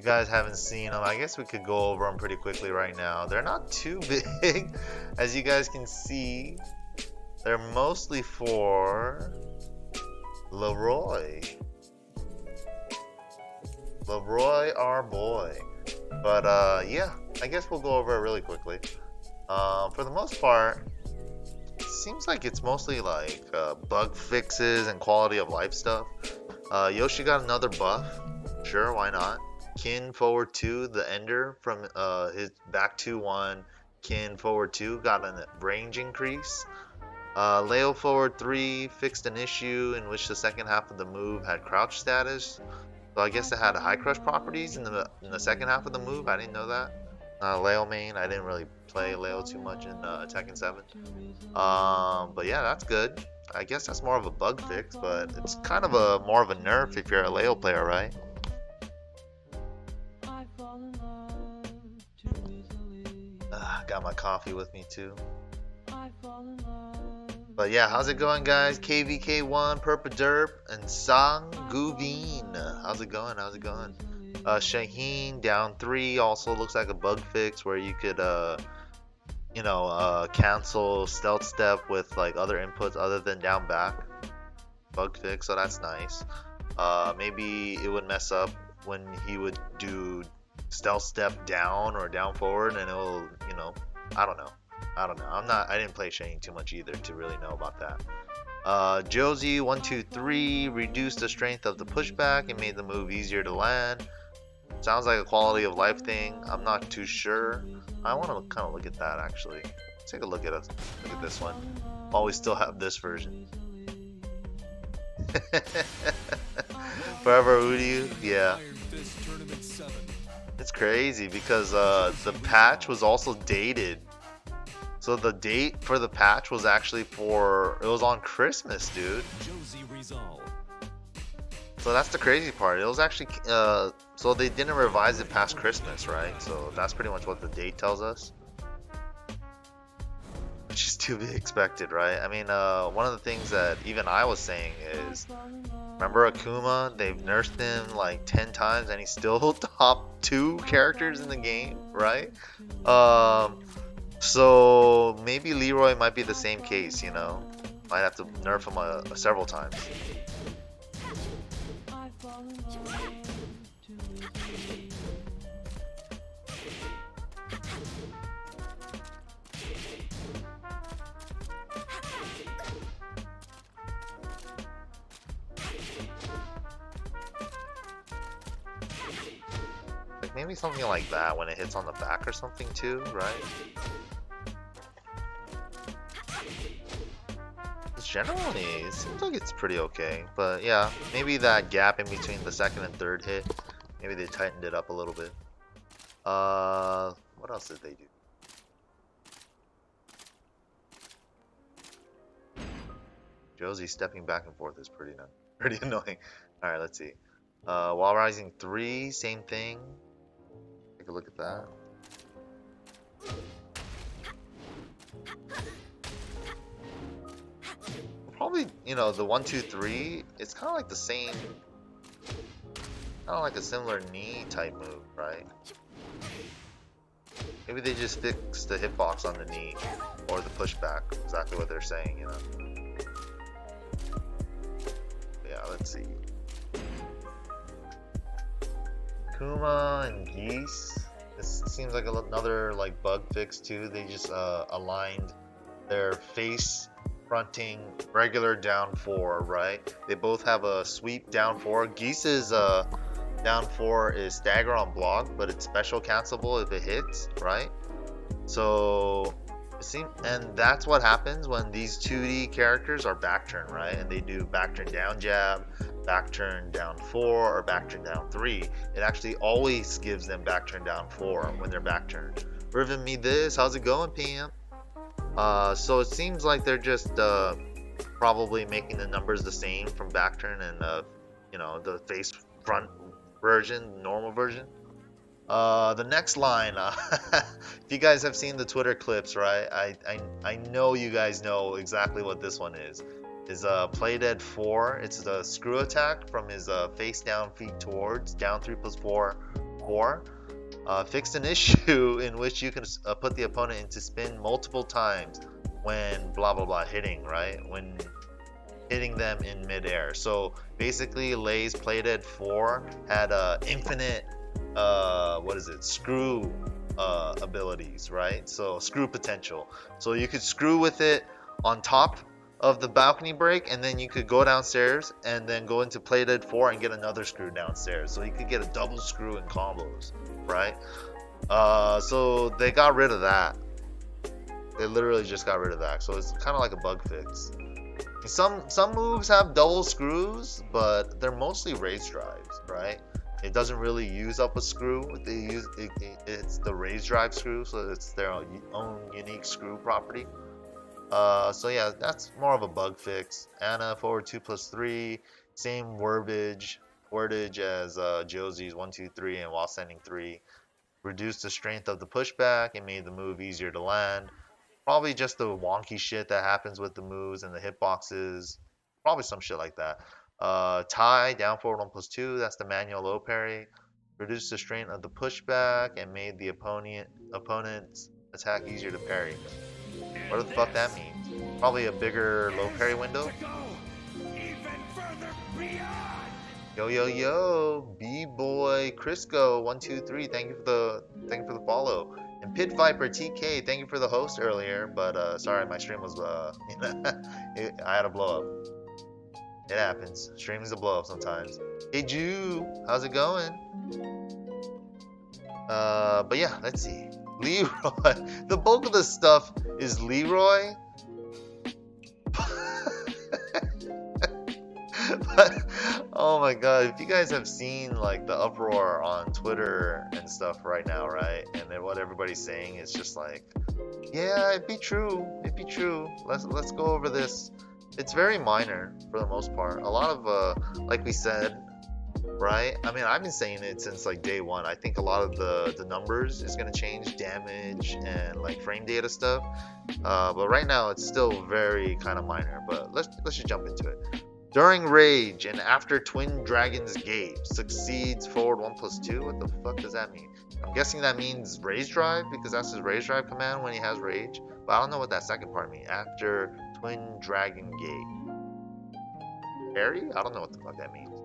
you guys haven't seen them, I guess we could go over them pretty quickly right now. They're not too big, as you guys can see. They're mostly for Leroy. Leroy, our boy. But yeah, I guess we'll go over it really quickly. For the most part, it seems like it's mostly like bug fixes and quality of life stuff. Yoshi got another buff. Sure, why not? Kin forward 2, the Ender from his back 2-1. Kin forward 2 got a range increase. Leo forward 3 fixed an issue in which the second half of the move had crouch status. So I guess it had high crush properties in the second half of the move. I didn't know that. Leo main. I didn't really play Leo too much in Tekken 7. But yeah, that's good. I guess that's more of a bug fix, but it's kind of a more of a nerf if you're a Leo player, right? Got my coffee with me too. But yeah, how's it going, guys? KVK1, Purpa Derp, and Sang Guveen. How's it going? How's it going? Shaheen down 3 also looks like a bug fix where you could cancel stealth step with like other inputs other than down back. Bug fix, so that's nice. Maybe it would mess up when he would do stealth step down or down forward, and it'll, I don't know. I didn't play Shane too much either to really know about that. Josie 123 reduced the strength of the pushback and made the move easier to land. Sounds like a quality of life thing. I'm not too sure. I want to kind of look at that actually. Let's take a look at this one while we still have this version. Forever Udiu, yeah. It's crazy because the patch was also dated. So the date for the patch was actually it was on Christmas, dude. So that's the crazy part. It was actually, so they didn't revise it past Christmas, right? So that's pretty much what the date tells us. Which is to be expected, right? I mean, one of the things that even I was saying is, remember Akuma? They've nursed him like 10 times and he's still top 2 characters in the game, right? So maybe Leroy might be the same case, Might have to nerf him several times. Like maybe something like that when it hits on the back or something too, right? Generally, it seems like it's pretty okay, but yeah, maybe that gap in between the second and third hit, maybe they tightened it up a little bit. What else did they do? Josie stepping back and forth is pretty annoying. All right, let's see. Wall Rising 3, same thing. Take a look at that. Probably, the 1, 2, 3, it's kind of like the same, kind of like a similar knee type move, right? Maybe they just fixed the hitbox on the knee or the pushback, exactly what they're saying, Yeah, let's see. Kuma and Geese. This seems like another like bug fix too. They just aligned their face fronting regular down 4, right? They both have a sweep down 4. Geese's down 4 is stagger on block, but it's special cancelable if it hits, right? So and that's what happens when these 2D characters are back turn, right? And they do back turn down jab, back turn down 4, or back turn down 3. It actually always gives them back turn down 4 when they're back turned. Riven me this, how's it going, PM? So it seems like they're just probably making the numbers the same from back turn and the face front version, normal version. The next line, if you guys have seen the Twitter clips, right? I know you guys know exactly what this one is. Is Play Dead 4. It's the screw attack from his face down, feet towards, down 3+4, 4. Fixed an issue in which you can put the opponent into spin multiple times when blah blah blah hitting, right? When hitting them in midair. So basically, Lay's Playdead 4 had infinite, what is it, screw abilities, right? So screw potential. So you could screw with it on top of the balcony break, and then you could go downstairs and then go into Playdead 4 and get another screw downstairs. So you could get a double screw in combos, right? So they got rid of that. They literally just got rid of that. So it's kind of like a bug fix. Some moves have double screws, but they're mostly raise drives, right? It doesn't really use up a screw. It's the raise drive screw, so it's their own unique screw property. So yeah, that's more of a bug fix. Anna forward 2+3, same wordage as Josie's 1-2-3 and while standing 3. Reduced the strength of the pushback and made the move easier to land. Probably just the wonky shit that happens with the moves and the hitboxes. Probably some shit like that. Tie, down forward 1+2. That's the manual low parry. Reduced the strength of the pushback and made the opponent's attack easier to parry. What the fuck that means? Probably a bigger low parry window. Yo yo yo, B-boy Crisco 1-2-3. Thank you for the follow. And Pit Viper TK, thank you for the host earlier, but sorry, my stream was I had a blow up. It happens. Streaming's a blow up sometimes. Hey Jew, how's it going? But yeah, let's see. Leroy. The bulk of the stuff is Leroy. But, oh my god, if you guys have seen like the uproar on Twitter and stuff right now, right? And then what everybody's saying is just like, yeah, it'd be true. Let's go over this. It's very minor for the most part. A lot of like we said, right? I mean, I've been saying it since like day one. I think a lot of the numbers is gonna change, damage and like frame data stuff. But right now it's still very kind of minor. But let's just jump into it. During Rage and after Twin Dragon's Gate, succeeds forward 1+2. What the fuck does that mean? I'm guessing that means Rage Drive, because that's his Rage Drive command when he has Rage. But I don't know what that second part means. After Twin Dragon Gate. Parry? I don't know what the fuck that means.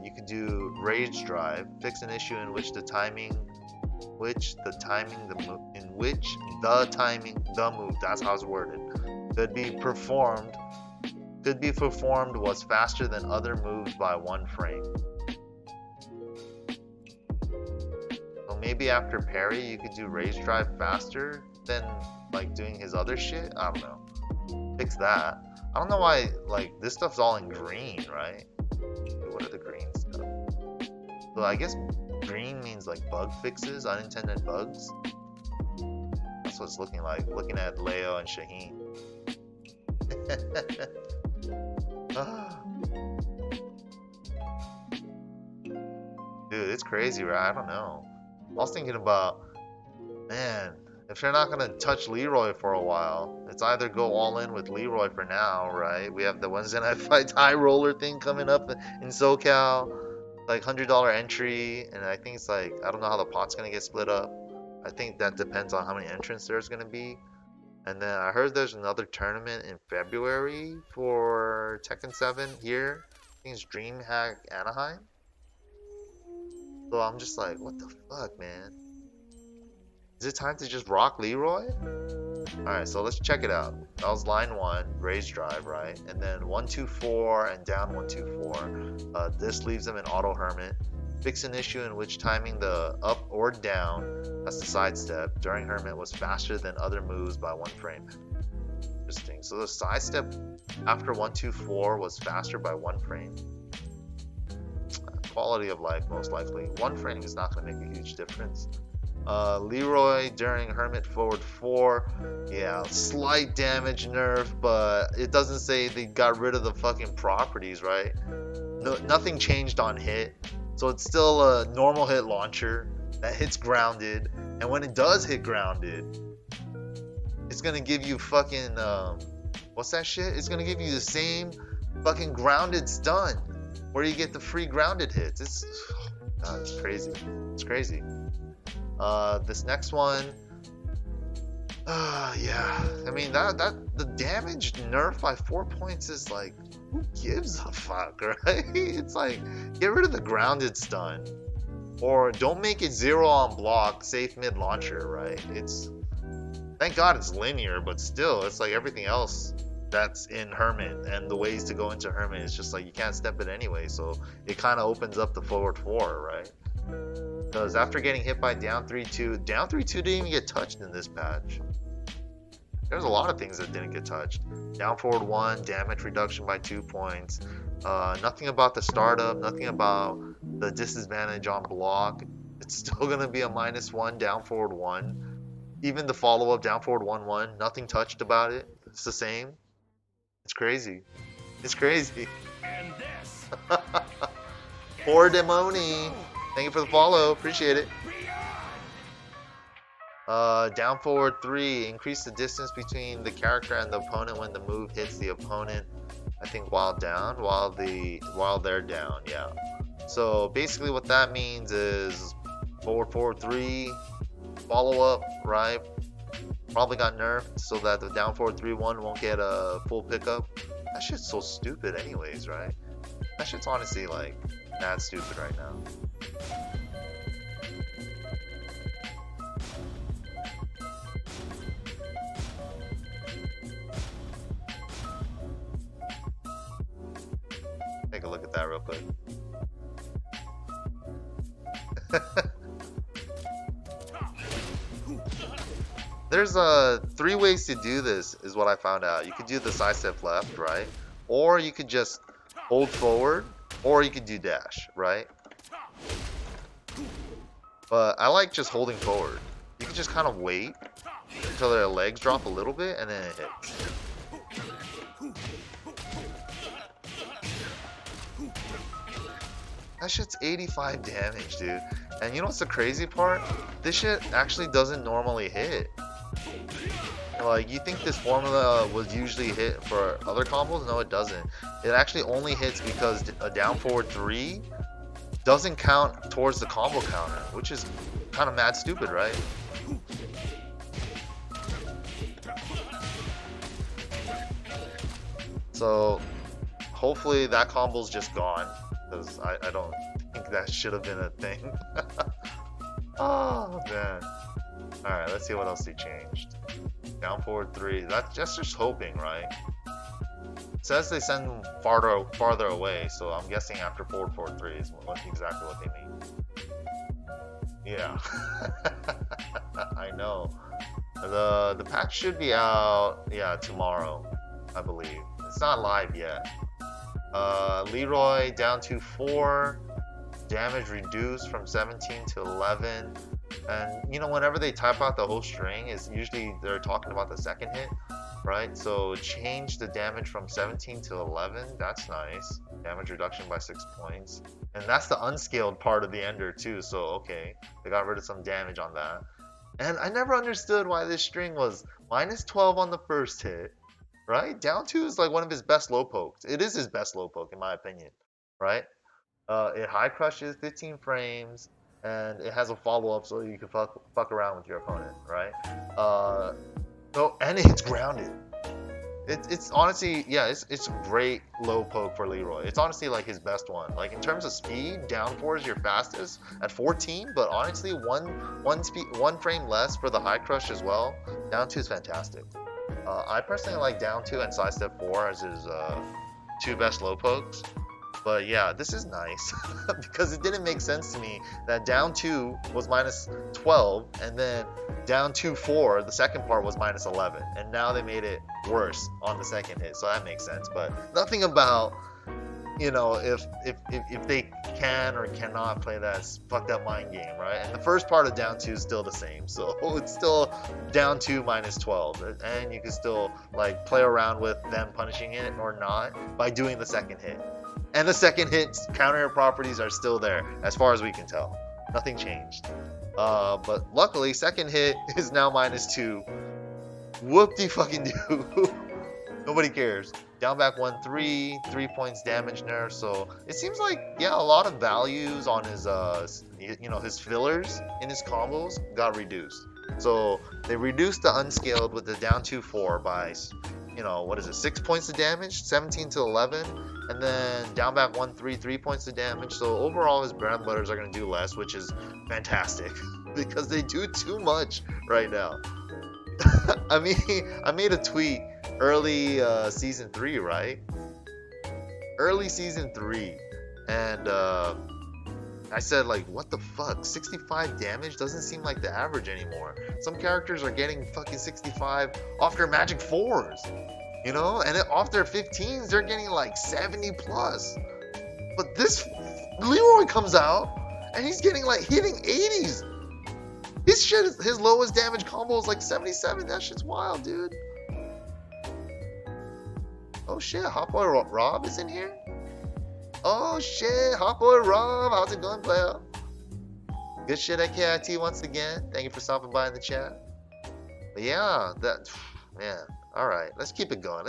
You could do Rage Drive, fix an issue in which the move, that's how it's worded, could be performed was faster than other moves by 1 frame. So maybe after parry you could do Rage Drive faster than like doing his other shit? I don't know. Fix that. I don't know why like this stuff's all in green, right? What are the green stuff? So I guess green means like bug fixes, unintended bugs. That's what it's looking like, looking at Leo and Shaheen. Dude, it's crazy, right? I don't know. I was thinking about, man, if they're not gonna touch Leroy for a while, it's either go all in with Leroy for now, right? We have the Wednesday Night Fights high roller thing coming up in SoCal, like $100 entry, and I think it's like, I don't know how the pot's gonna get split up. I think that depends on how many entrants there's gonna be. And then I heard there's another tournament in February for Tekken 7 here. I think it's DreamHack Anaheim. So I'm just like, what the fuck, man? Is it time to just rock Leroy? Alright, so let's check it out. That was line 1, Rage Drive, right? And then 1-2-4 and down 1-2-4. This leaves him in Auto Hermit. Fix an issue in which timing the up or down, that's the sidestep, during Hermit was faster than other moves by 1 frame. Interesting. So the sidestep after 1-2-4 was faster by 1 frame. Quality of life, most likely. 1 frame is not going to make a huge difference. Leroy during Hermit forward 4. Yeah, slight damage nerf, but it doesn't say they got rid of the fucking properties, right? No, nothing changed on hit. So it's still a normal hit launcher that hits grounded, and when it does hit grounded, it's gonna give you fucking what's that shit? It's gonna give you the same fucking grounded stun where you get the free grounded hits. God, it's crazy. It's crazy. This next one. Yeah. I mean that the damage nerf by 4 points is like, who gives a fuck, right? It's like, get rid of the grounded stun, or don't make it 0 on block, safe mid launcher, right? It's, thank God it's linear, but still, it's like everything else that's in Hermit and the ways to go into Hermit is just like you can't step it anyway, so it kind of opens up the forward 4, right? Because after getting hit by down 3-2, down 3-2 didn't even get touched in this patch. There's a lot of things that didn't get touched. Down forward 1, damage reduction by 2 points. Nothing about the startup, nothing about the disadvantage on block. It's still going to be a -1, down forward 1. Even the follow-up, down forward 1-1, nothing touched about it. It's the same. It's crazy. It's crazy. And this. Poor Demoni. Thank you for the follow. Appreciate it. Down forward 3, increase the distance between the character and the opponent when the move hits the opponent. I think while down, while they're down, yeah. So basically what that means is forward 3, follow up, right? Probably got nerfed so that the down forward 3-1 won't get a full pickup. That shit's so stupid anyways, right? That shit's honestly like mad stupid right now. Take a look at that real quick. There's 3 ways to do this is what I found out. You could do the side step left, right? Or you could just hold forward, or you could do dash, right? But I like just holding forward. You can just kind of wait until their legs drop a little bit and then it hits. That shit's 85 damage, dude. And you know what's the crazy part? This shit actually doesn't normally hit. Like, you think this formula would usually hit for other combos? No, it doesn't. It actually only hits because a down forward 3 doesn't count towards the combo counter, which is kind of mad stupid, right? So, hopefully that combo's just gone, because I don't think that should have been a thing. Oh, man. Alright, let's see what else they changed. Down forward 3. That's just hoping, right? It says they send them farther away, so I'm guessing after forward 3 is exactly what they mean. Yeah. I know. The patch should be out, yeah, tomorrow, I believe. It's not live yet. Leroy down to 4. Damage reduced from 17 to 11. And you know, whenever they type out the whole string, is usually they're talking about the second hit, right? So change the damage from 17 to 11. That's nice. Damage reduction by 6 points. And that's the unscaled part of the ender too. So okay, they got rid of some damage on that. And I never understood why this string was -12 on the first hit, right? Down 2 is like one of his best low pokes. It is his best low poke in my opinion, right? It high crushes 15 frames. And it has a follow-up so you can fuck around with your opponent, right? And it's grounded. It's honestly, yeah, it's a great low poke for Leroy. It's honestly like his best one. Like in terms of speed, down 4 is your fastest at 14, but honestly, one frame less for the high crush as well. Down 2 is fantastic. I personally like down 2 and side step 4 as his 2 best low pokes. But yeah, this is nice because it didn't make sense to me that down 2 was -12 and then down 2-4, the second part was -11, and now they made it worse on the second hit, so that makes sense. But nothing about, you know, if they can or cannot play that fucked up mind game, right? And the first part of down 2 is still the same, so it's still down 2 -12, and you can still like play around with them punishing it or not by doing the second hit. And the second hit's counter properties are still there, as far as we can tell. Nothing changed. But luckily, second hit is now -2. Whoop-de-fucking-do. Nobody cares. Down back 1-3, 3 points damage nerf. So it seems like, yeah, a lot of values on his his fillers in his combos got reduced. So they reduced the unscaled with the down 2-4 by, what is it, 6 points of damage, 17 to 11, and then down back 1-3, 3 points of damage. So overall, his bread and butters are gonna do less, which is fantastic because they do too much right now. I mean, I made a tweet early season 3, right? Early season 3, and I said, like, what the fuck? 65 damage doesn't seem like the average anymore. Some characters are getting fucking 65 off their magic 4s, and off their 15s they're getting like 70 plus. But this Leroy comes out and he's getting like hitting 80s. His lowest damage combo is like 77. That shit's wild, dude. Oh shit, Hot Boy Rob is in here? Oh shit, Hot Boy Rob, how's it going, player? Good shit at KIT once again. Thank you for stopping by in the chat. But yeah, man. Alright, let's keep it going.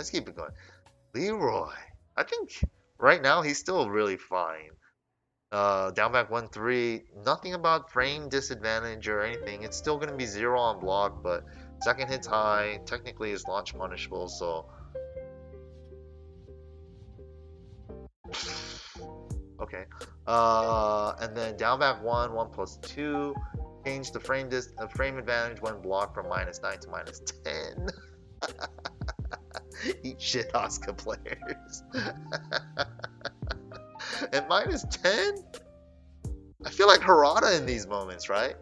Leroy, I think right now he's still really fine. Down back 1-3, nothing about frame disadvantage or anything. It's still going to be 0 on block, but second hit's high. Technically, is launch punishable, so okay. And then down back 1+2, change the frame advantage when blocked from -9 to -10. Eat shit, Oscar players. And -10? I feel like Harada in these moments, right?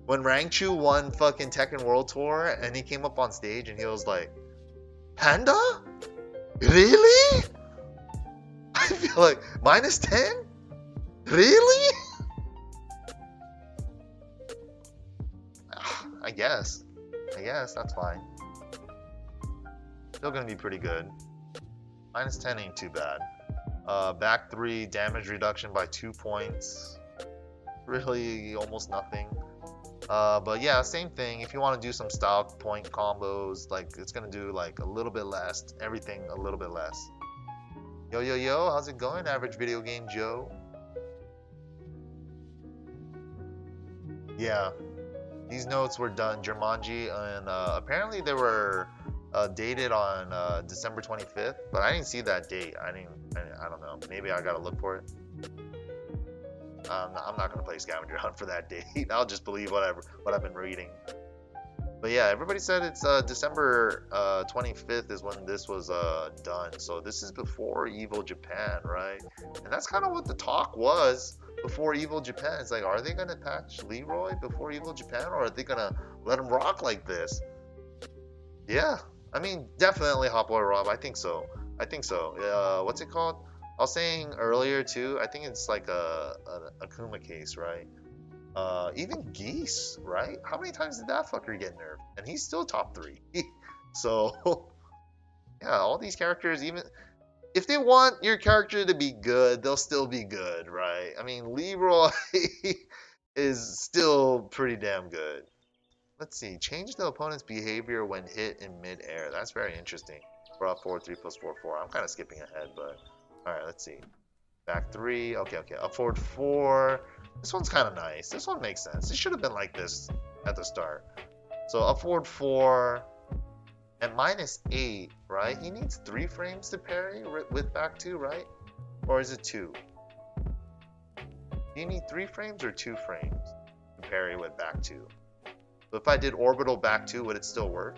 When Rangchu won fucking Tekken World Tour and he came up on stage and he was like, Panda? Really? I feel like -10? Really? I guess that's fine. Still gonna be pretty good. -10 ain't too bad. Back 3, damage reduction by 2 points. Really almost nothing. But yeah, same thing. If you want to do some style point combos, like it's gonna do like a little bit less. Everything a little bit less. Yo, how's it going, Average Video Game Joe? Yeah, these notes were done Jumanji, and apparently they were dated on December 25th, but I didn't see that date. I don't know. Maybe I gotta look for it. I'm not gonna play scavenger hunt for that date. I'll just believe what I've been reading. But yeah, everybody said it's December 25th is when this was done. So this is before Evil Japan, right? And that's kind of what the talk was before Evil Japan. It's like, are they gonna patch Leroy before Evil Japan, or are they gonna let him rock like this? Yeah, I mean, definitely Hot Boy Rob. I think so. What's it called? I was saying earlier too. I think it's like a Akuma case, right? Even Geese, right? How many times did that fucker get nerfed? And he's still top 3. So, yeah, all these characters, even if they want your character to be good, they'll still be good, right? I mean, Leroy is still pretty damn good. Let's see. Change the opponent's behavior when hit in mid-air. That's very interesting. We're up 4-3 plus 4-4. I'm kind of skipping ahead, but alright, let's see. Back 3. Okay. Up forward 4. This one's kind of nice. This one makes sense. It should have been like this at the start. So up forward 4 at -8, right? He needs 3 frames to parry with back 2, right? Or is it 2? Do you need 3 frames or 2 frames to parry with back 2? So if I did orbital back 2, would it still work?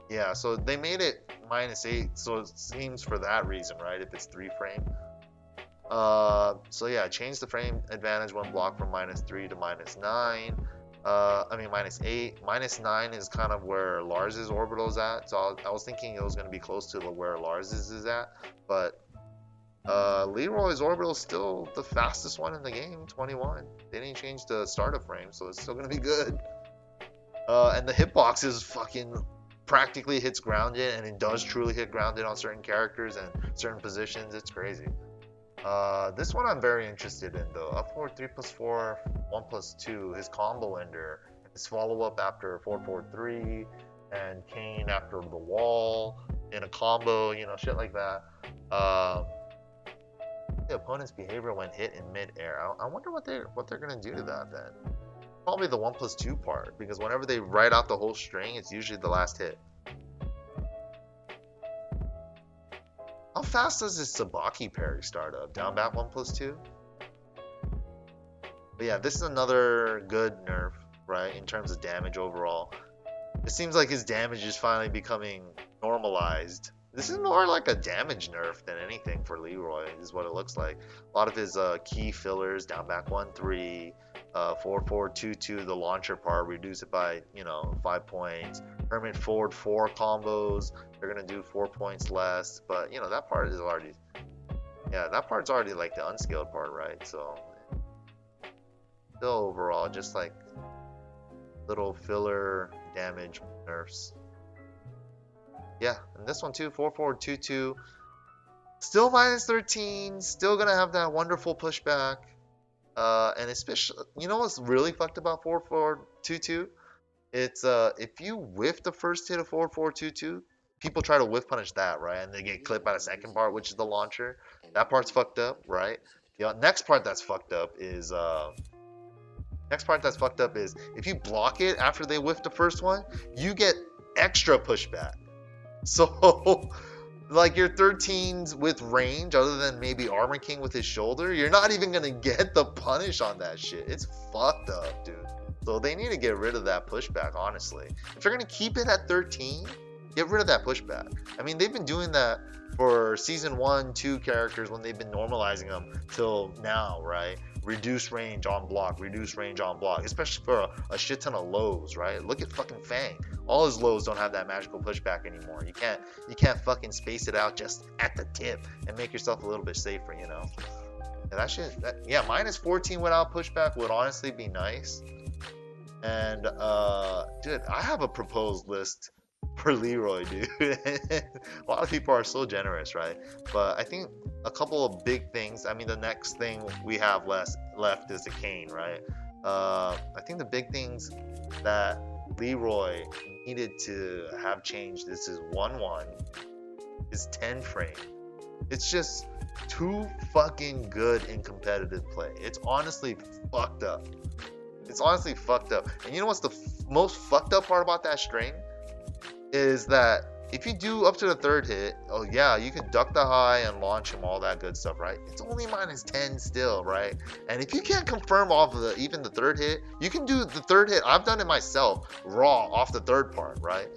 Yeah, so they made it -8, so it seems for that reason, right? If it's 3 frame. So yeah, change the frame advantage when blocked from -3 to -9. -8. -9 is kind of where Lars's orbital is at. So I was thinking it was going to be close to where Lars's is at. But Leroy's orbital is still the fastest one in the game, 21. They didn't change the startup frame, so it's still going to be good. And the hitbox is fucking practically hits grounded, and it does truly hit grounded on certain characters and certain positions. It's crazy. This one I'm very interested in though. Up forward 3+4, 1+2, his combo ender, his follow up after 4-4-3. and Kane after the wall in a combo, you know, shit like that. The opponent's behavior when hit in mid-air. I wonder what they're gonna do to that then. Probably the 1+2 part, because whenever they write out the whole string, it's usually the last hit. How fast does this Sabaki parry start up? Down back 1+2? But yeah, this is another good nerf, right, in terms of damage overall. It seems like his damage is finally becoming normalized. This is more like a damage nerf than anything for Leroy, is what it looks like. A lot of his key fillers, down back 1-3, 4-4-2-2, the launcher part, reduce it by, you know, 5 points. Hermit forward 4 combos, they're going to do 4 points less. But, you know, that part is already, yeah, that part's already like the unskilled part, right? So, still overall, just like little filler damage nerfs. Yeah, and this one too, 4-4-2-2. Still minus 13, still gonna have that wonderful pushback. And especially, you know what's really fucked about 4-4-2-2? It's if you whiff the first hit of 4-4-2-2, people try to whiff punish that, right? And they get clipped by the second part, which is the launcher. That part's fucked up, right? The next part that's fucked up is if you block it after they whiff the first one, you get extra pushback. So, like your 13s with range, other than maybe Armor King with his shoulder, you're not even gonna get the punish on that shit. It's fucked up, dude. So they need to get rid of that pushback, honestly. If they're gonna keep it at 13, get rid of that pushback. I mean, they've been doing that for season 1, 2 characters when they've been normalizing them till now, right? Reduce range on block, reduce range on block, especially for a shit ton of lows, right? Look at fucking Fang. All his lows don't have that magical pushback anymore. You can't fucking space it out just at the tip and make yourself a little bit safer, you know? And that shit, yeah, minus 14 without pushback would honestly be nice. And dude, I have a proposed list for Leroy, dude. A lot of people are so generous, right? But I think a couple of big things. I mean, the next thing we have left is the Kane, right? I think the big things that Leroy needed to have changed. This is 1-1. Is 10 frame. It's just too fucking good in competitive play. It's honestly fucked up. It's honestly fucked up. And you know what's the most fucked up part about that string? Is that if you do up to the third hit, oh yeah, you can duck the high and launch him, all that good stuff, right? It's only minus 10 still, right? And if you can't confirm off of even the third hit, you can do the third hit. I've done it myself, raw, off the third part, right?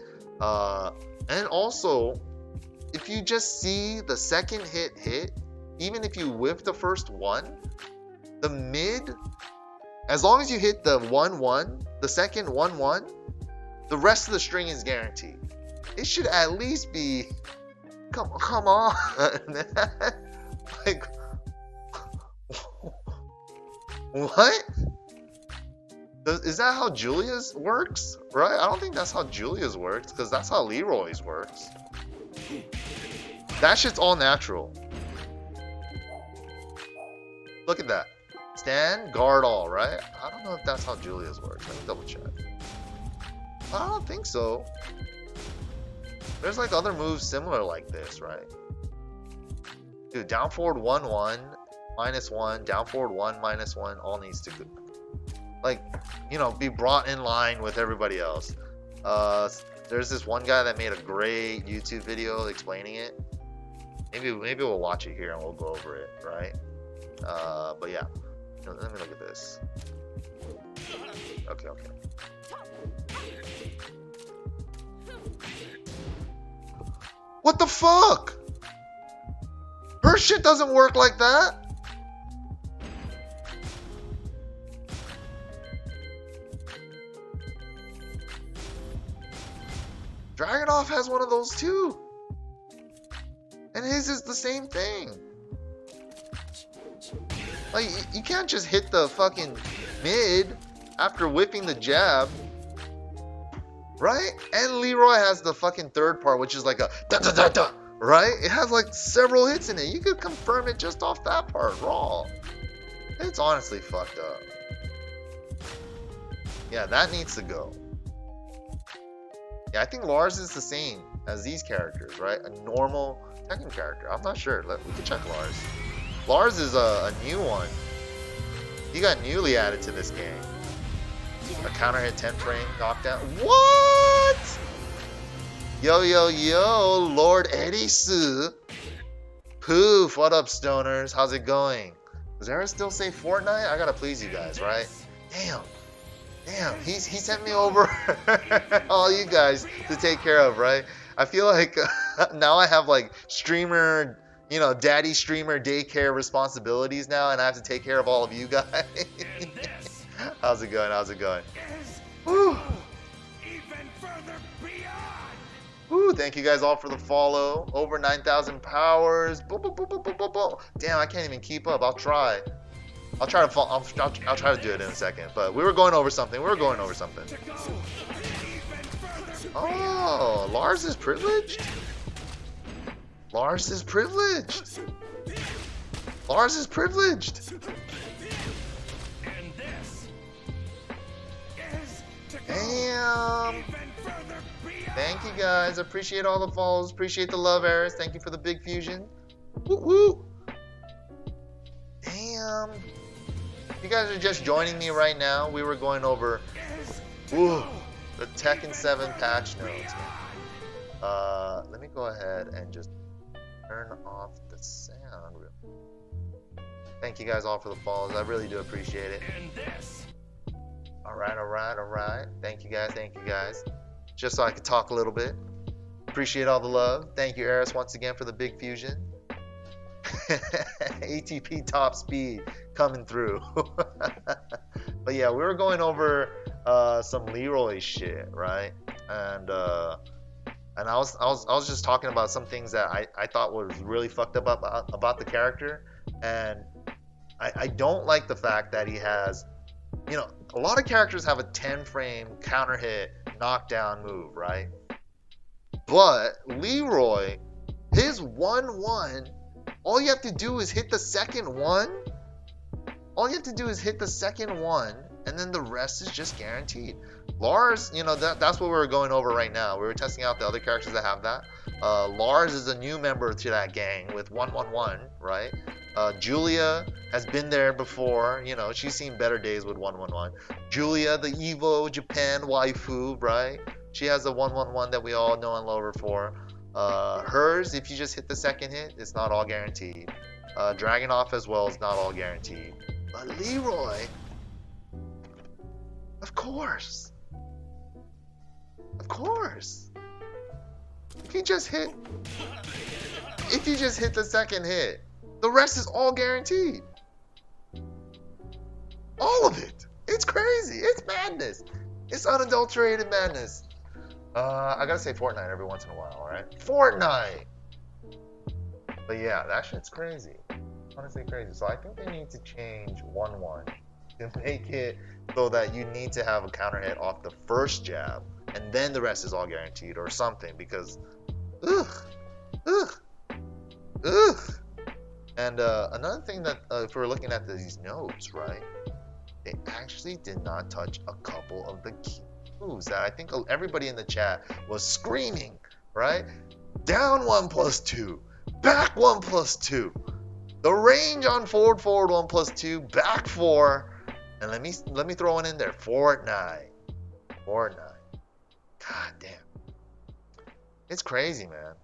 And also, if you just see the second hit, even if you whiff the first one, the mid, as long as you hit the 1-1, the second 1-1, the rest of the string is guaranteed. It should at least be, come on, like, what? Is that how Julia's works? Right? I don't think that's how Julia's works, because that's how Leroy's works. That shit's all natural. Look at that. Stand, guard all, right? I don't know if that's how Julia's works. Let me double check. I don't think so. There's like other moves similar like this, right? Dude, down forward 1-1, -1, down forward 1, -1, all needs to go. Like, you know, be brought in line with everybody else. There's this one guy that made a great YouTube video explaining it. Maybe we'll watch it here and we'll go over it, right? But yeah, let me look at this. Okay. What the fuck? Her shit doesn't work like that. Dragunov has one of those too. And his is the same thing. Like, you can't just hit the fucking mid after whipping the jab. Right? And Leroy has the fucking third part, which is like a da-da-da-da. Right? It has like several hits in it. You could confirm it just off that part raw. It's honestly fucked up. Yeah, that needs to go. Yeah, I think Lars is the same as these characters, right? A normal Tekken character. I'm not sure. We can check Lars. Lars is a new one. He got newly added to this game. A counter hit 10 frame knockdown. What? Yo, yo, yo, Lord Edisu. Poof, what up, stoners? How's it going? Does Aaron still say Fortnite? I gotta please you guys, right? Damn, he sent me over all you guys to take care of, right? I feel like now I have like streamer, daddy streamer daycare responsibilities now, and I have to take care of all of you guys. How's it going? How's it going? Woo. Woo, thank you guys all for the follow. Over 9,000 powers. Boom, boom, boom, boom, boom, boom, boom. Damn, I can't even keep up. I'll try to I'll try to do it in a second. But we were going over something. Oh, Lars is privileged. Lars is privileged. Damn. Thank you guys. Appreciate all the follows. Appreciate the love, Eris. Thank you for the big fusion. Woo woo. Damn. If you guys are just joining me right now, we were going over the Tekken 7 patch notes. Let me go ahead and just turn off the sound. Thank you guys all for the follows. I really do appreciate it. All right. Thank you guys. Just so I could talk a little bit. Appreciate all the love. Thank you, Eris, once again for the big fusion. ATP top speed coming through. But yeah, we were going over some Leroy shit, right? And I was just talking about some things that I thought was really fucked up about the character, and I don't like the fact that he has, a lot of characters have a 10 frame counter hit knockdown move, right? But Leroy, his 1-1, all you have to do is hit the second one. And then the rest is just guaranteed. Lars, that's what we're going over right now. We were testing out the other characters that have that. Lars is a new member to that gang with 1-1-1, right? Julia has been there before. She's seen better days with 1-1-1. Julia, the Evo Japan waifu, right? She has the 1-1-1 that we all know and love her for. Hers, if you just hit the second hit, it's not all guaranteed. Dragunov as well is not all guaranteed. But Leroy, of course. If you just hit the second hit, the rest is all guaranteed. All of it. It's crazy. It's madness. It's unadulterated madness. I gotta say Fortnite every once in a while, alright? Fortnite! But yeah, that shit's crazy. Honestly crazy. So I think they need to change 1-1 to make it so that you need to have a counter hit off the first jab, and then the rest is all guaranteed or something, because ugh. And another thing that if we're looking at these notes, right, they actually did not touch a couple of the key moves that I think everybody in the chat was screaming, right? Down 1+2, back 1+2, the range on forward 1+2, back 4, and let me throw one in there. Fortnite. God damn. It's crazy, man.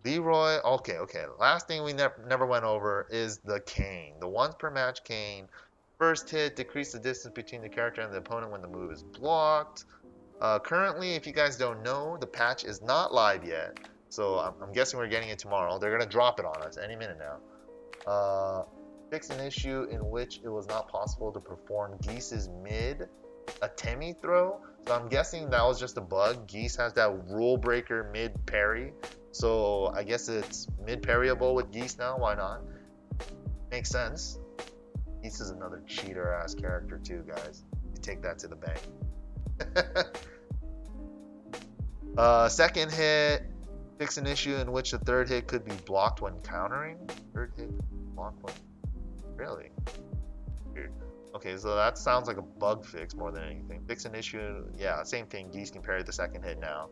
Leroy, okay. Last thing we never went over is the cane. The once per match cane. First hit, decrease the distance between the character and the opponent when the move is blocked. Currently, if you guys don't know, the patch is not live yet. So I'm guessing we're getting it tomorrow. They're going to drop it on us any minute now. Fix an issue in which it was not possible to perform Geese's mid Atemi throw. So I'm guessing that was just a bug. Geese has that rule breaker mid parry. So I guess it's mid parryable with Geese now. Why not? Makes sense. Geese is another cheater ass character too, guys. You take that to the bank. Second hit, fix an issue in which the third hit could be blocked when countering. Third hit blocked when, really? Okay, so that sounds like a bug fix more than anything. Fix an issue, yeah, same thing. Geese can parry the second hit now.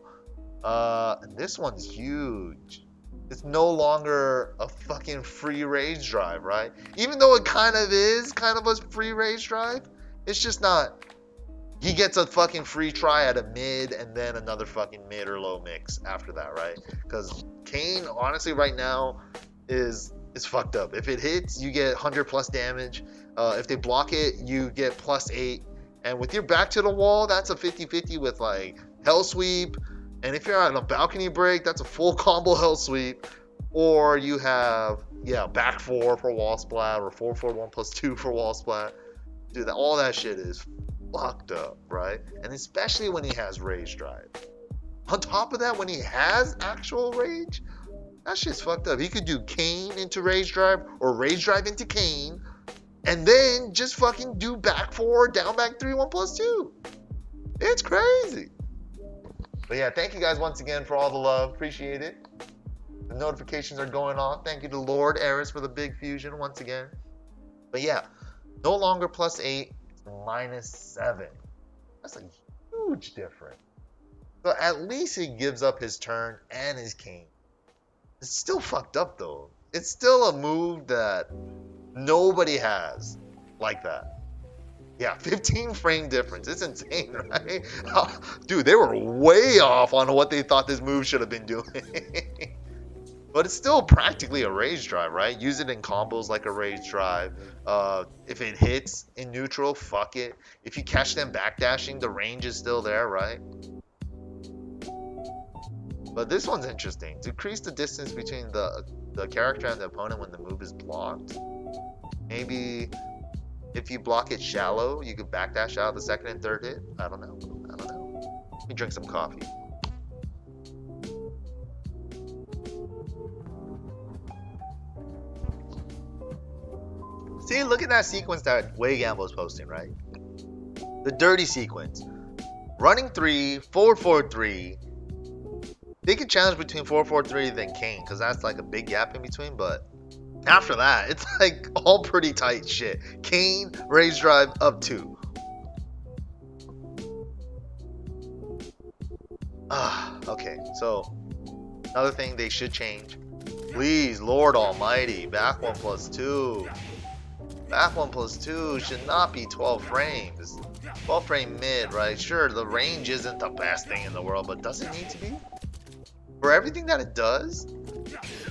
This one's huge. It's no longer a fucking free rage drive, right? Even though it kind of is kind of a free rage drive, it's just not. He gets a fucking free try at a mid and then another fucking mid or low mix after that, right? Because Kane, honestly, right now is fucked up. If it hits, you get 100 plus damage. If they block it, you get +8. And with your back to the wall, that's a 50-50 with like Hell Sweep. And if you're on a balcony break, that's a full combo Hell Sweep. Or you have, yeah, back 4 for wall splat or 4-4-1+2 for wall splat. Dude, all that shit is fucked up, right? And especially when he has Rage Drive. On top of that, when he has actual Rage, that shit's fucked up. He could do Kane into Rage Drive or Rage Drive into Kane, and then just fucking do back 4, down back 3, 1+2. It's crazy. But yeah, thank you guys once again for all the love. Appreciate it. The notifications are going on. Thank you to Lord Eris for the big fusion once again. But yeah, no longer +8, it's -7. That's a huge difference. So at least he gives up his turn and his Kane. It's still fucked up though. It's still a move that nobody has like that. Yeah, 15 frame difference. It's insane, right? Dude, they were way off on what they thought this move should have been doing. But it's still practically a rage drive, right? Use it in combos like a rage drive. If it hits in neutral, fuck it. If you catch them backdashing, the range is still there, right? But this one's interesting. Decrease the distance between the character and the opponent when the move is blocked. Maybe if you block it shallow, you could backdash out the second and third hit. I don't know. Let me drink some coffee. See, look at that sequence that Way Gamble is posting, right? The dirty sequence. Running 3, 4-4-3. They could challenge between 4-4-3 then Kane, because that's like a big gap in between, but after that, it's like all pretty tight shit. Kane, Rage Drive, up 2. Okay, so another thing they should change. Please, Lord Almighty, back 1+2. Back 1+2 should not be 12 frames. 12 frame mid, right? Sure, the range isn't the best thing in the world, but does it need to be? For everything that it does,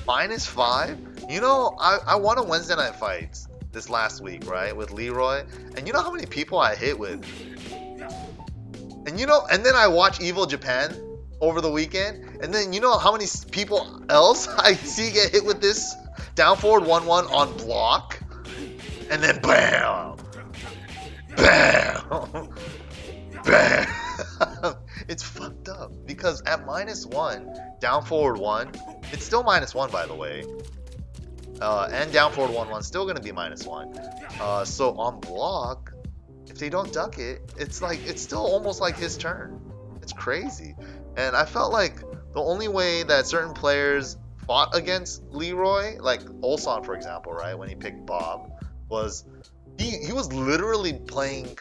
-5. You know, I won a Wednesday Night Fights this last week, right, with Leroy, and you know how many people I hit with? And you know, and then I watch Evil Japan over the weekend, and then you know how many people else I see get hit with this down forward 1-1 on block, and then bam, bam, bam. It's fucked up because at -1, down forward 1, it's still -1 by the way, and down forward 1-1 still gonna be -1. So on block, if they don't duck it, it's like it's still almost like his turn. It's crazy, and I felt like the only way that certain players fought against Leroy, like Olson for example, right, when he picked Bob, was he was literally playing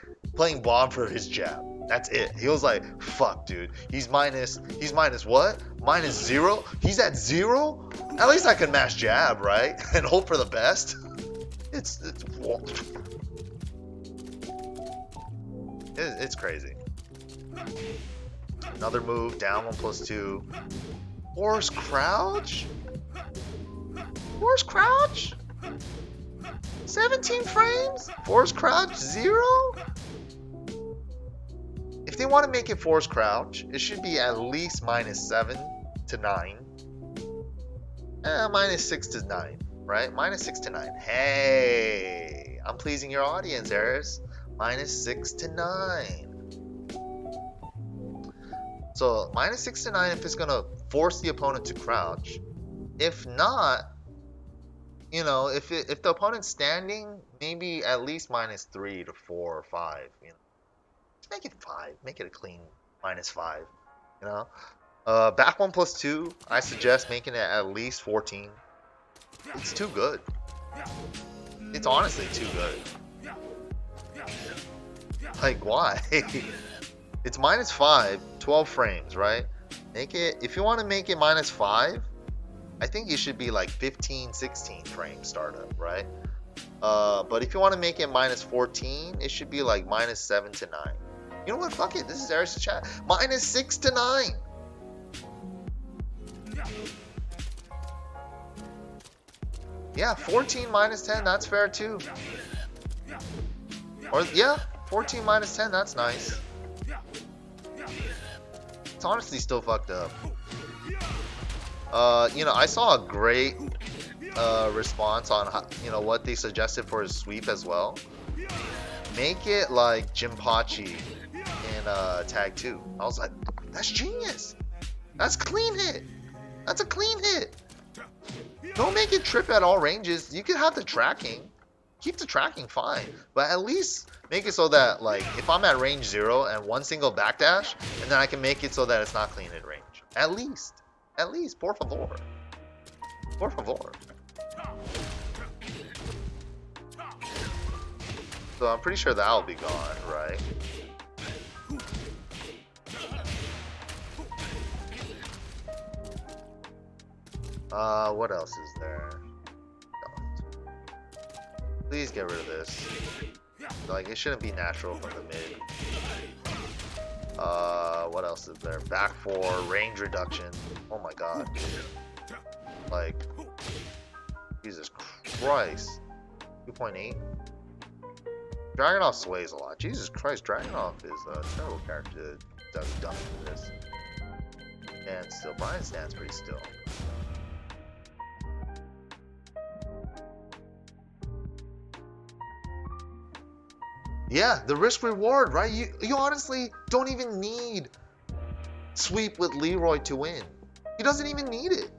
Bob for his jab. That's it. He was like, fuck, dude. He's minus what? -0? He's at 0? At least I can mash jab, right? And hope for the best. It's crazy. Another move, down 1+2. Horse crouch? Horse crouch? 17 frames? Force crouch 0? If they want to make it force crouch, it should be at least -7 to 9. -6 to 9, right? -6 to 9. Hey, I'm pleasing your audience, Eris. -6 to 9. So -6 to 9 if it's gonna force the opponent to crouch. If not, you know, if the opponent's standing, maybe at least -3 to 4 or 5. You know, just make it 5. Make it a clean -5. You know, back 1+2. I suggest making it at least 14. It's too good. It's honestly too good. Like, why? It's -5, 12 frames, right? Make it, if you want to make it -5, I think it should be like 15, 16 frame startup, right? But if you want to make it -14, it should be like -7 to 9. You know what? Fuck it. This is Eric's chat. -6 to 9. Yeah, 14 -10. That's fair too. Or yeah, 14 -10. That's nice. It's honestly still fucked up. You know, I saw a great response on how, you know, what they suggested for his sweep as well. Make it like Jinpachi in Tag 2. I was like, that's genius. That's clean hit. That's a clean hit. Don't make it trip at all ranges. You can have the tracking. Keep the tracking fine. But at least make it so that, like, if I'm at range 0 and one single backdash, and then I can make it so that it's not clean hit range. At least. At least. Por favor. Por favor. So I'm pretty sure that'll be gone, right? What else is there? Please get rid of this. Like, it shouldn't be natural from the mid. What else is there? Back 4, range reduction. Oh my god, dude. Like, Jesus Christ. 2.8. Dragunov sways a lot. Jesus Christ, Dragunov is a terrible character that does dumb for this. And still, Brian stands pretty still. Yeah, the risk reward, right? You honestly don't even need sweep with Leroy to win. He doesn't even need it.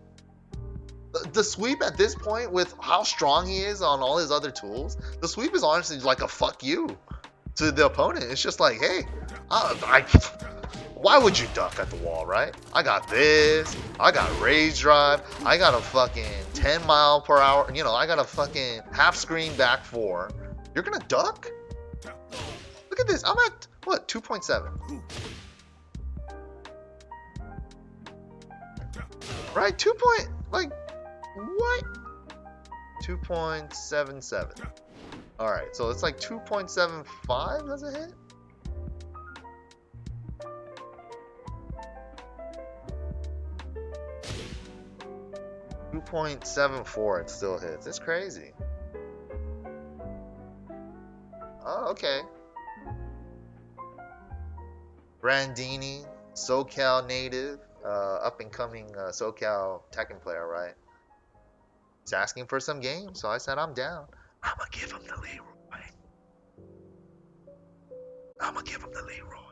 The sweep at this point, with how strong he is on all his other tools, the sweep is honestly like a fuck you to the opponent. It's just like, hey, why would you duck at the wall, right? I got this. I got rage drive. I got a fucking 10 mile per hour. You know, I got a fucking half screen back 4. You're gonna duck? Look at this. I'm at, what, 2.7? Right? 2 point, like, what? 2.77. Alright, so it's like 2.75 as a hit? .74 it still hits. It's crazy. Oh, okay. Brandini, SoCal native, up and coming SoCal Tekken player, right? He's asking for some games, so I said I'm down. I'ma give him the Leroy. I'ma give him the Leroy.